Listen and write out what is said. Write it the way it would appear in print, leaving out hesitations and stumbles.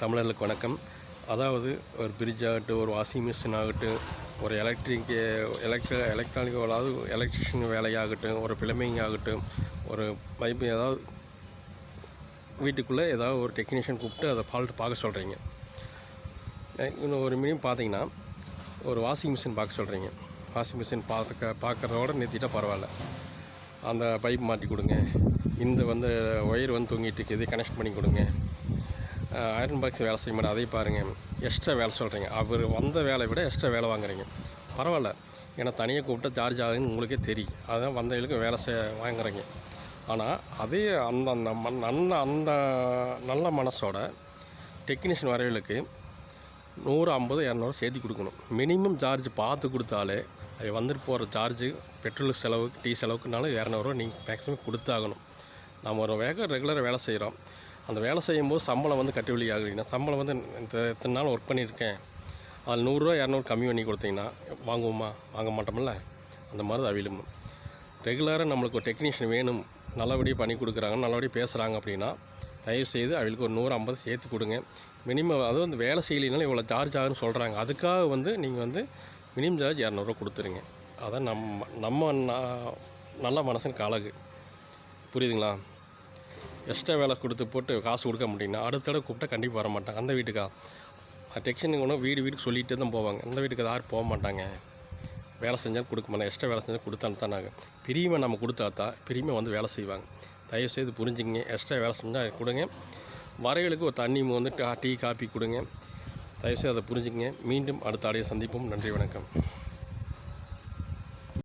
தமிழர்களுக்கு வணக்கம். அதாவது ஒரு ஃப்ரிட்ஜ் ஆகட்டும், ஒரு வாஷிங் மிஷின் ஆகட்டும், ஒரு எலக்ட்ரானிக் அதாவது எலக்ட்ரிஷியன் வேலையாகட்டும், ஒரு பிளம்பிங் ஆகட்டும், ஒரு பைப்பு ஏதாவது வீட்டுக்குள்ளே ஏதாவது ஒரு டெக்னீஷியன் கூப்பிட்டு அதை ஃபால்ட்டு பார்க்க சொல்கிறீங்க. இன்னும் ஒரு மினிமம் பார்த்தீங்கன்னா ஒரு வாஷிங் மிஷின் பார்க்க சொல்கிறீங்க. வாஷிங் மிஷின் பார்க்குறதோட நிறுத்திட்டா பரவாயில்ல. அந்த பைப் மாட்டி கொடுங்க, இந்த ஒயர் தொங்கிட்டு இருக்குது, கனெக்ஷன் பண்ணி கொடுங்க. அயர்ன் பாக்ஸ் வேலை செய்ய மாட்டேன், அதை பாருங்கள். எக்ஸ்ட்ரா வேலை சொல்கிறீங்க. அவர் வந்த வேலையை விட எக்ஸ்ட்ரா வேலை வாங்குறீங்க. பரவாயில்ல, ஏன்னா தனியாக கூப்பிட்டா சார்ஜ் ஆகுதுன்னு உங்களுக்கே தெரியும். அதுதான் வந்தவங்களுக்கு வேலை வாங்குறீங்க. ஆனால் அதே அந்த நல்ல மனசோட டெக்னீஷியன் வரவங்களுக்கு 100, 50, 200 சேர்த்து கொடுக்கணும். மினிமம் சார்ஜ் பார்த்து கொடுத்தாலே அது வந்துட்டு போகிற சார்ஜு பெட்ரோல் செலவுக்கு, டீ செலவுக்குனாலும் 200 நீங்கள் மேக்ஸிமம் கொடுத்தாகணும். நம்ம ஒரு ரெகுலராக வேலை செய்கிறோம். அந்த வேலை செய்யும்போது சம்பளம் கட்டுவலி ஆகுறீங்கன்னா, சம்பளம் இத்தனை நாள் ஒர்க் பண்ணியிருக்கேன், அதில் 100, 200 கம்மி பண்ணி கொடுத்தீங்கன்னா வாங்குவோமா? வாங்க மாட்டோம்ல. அந்த மாதிரி தான் அவிலும். ரெகுலராக நம்மளுக்கு ஒரு டெக்னீஷியன் வேணும், நல்லபடியாக பண்ணி கொடுக்குறாங்க, நல்லபடியாக பேசுகிறாங்க அப்படின்னா தயவுசெய்து அவங்களுக்கு ஒரு 100, 50 சேர்த்து கொடுங்க. மினிமம் அதுவும் வேலை செய்யலைனாலும் இவ்வளோ சார்ஜ் ஆகுன்னு சொல்கிறாங்க. அதுக்காக நீங்கள் மினிமம் சார்ஜ் 200 கொடுத்துருங்க. அதான் நம்ம நல்ல மனசனுக்கு அழகு. புரியுதுங்களா? எக்ஸ்ட்ரா வேலை கொடுத்து போட்டு காசு கொடுக்க முடியும்னா அடுத்த தடவை கூப்பிட்டா கண்டிப்பாக வர மாட்டாங்க. அந்த வீட்டுக்கா டெக்னீஷியனுக்கு ஒன்றும் வீட்டுக்கு சொல்லிகிட்டே தான் போவாங்க. அந்த வீட்டுக்கு யாரும் போக மாட்டாங்க. வேலை செஞ்சாலும் கொடுக்க மாட்டாங்க. எக்ஸ்ட்ரா வேலை செஞ்சால் கொடுத்தான்னு நாங்கள் பிரியுமே நம்ம கொடுத்தா பிரியுமே வேலை செய்வாங்க. தயவுசெய்து புரிஞ்சுங்க. எக்ஸ்ட்ரா வேலை செஞ்சால் கொடுங்க. வரைகளுக்கு ஒரு தண்ணி டீ காப்பி கொடுங்க. தயவுசெய்து அதை புரிஞ்சுங்க. மீண்டும் அடுத்த ஆடியோ சந்திப்போம். நன்றி, வணக்கம்.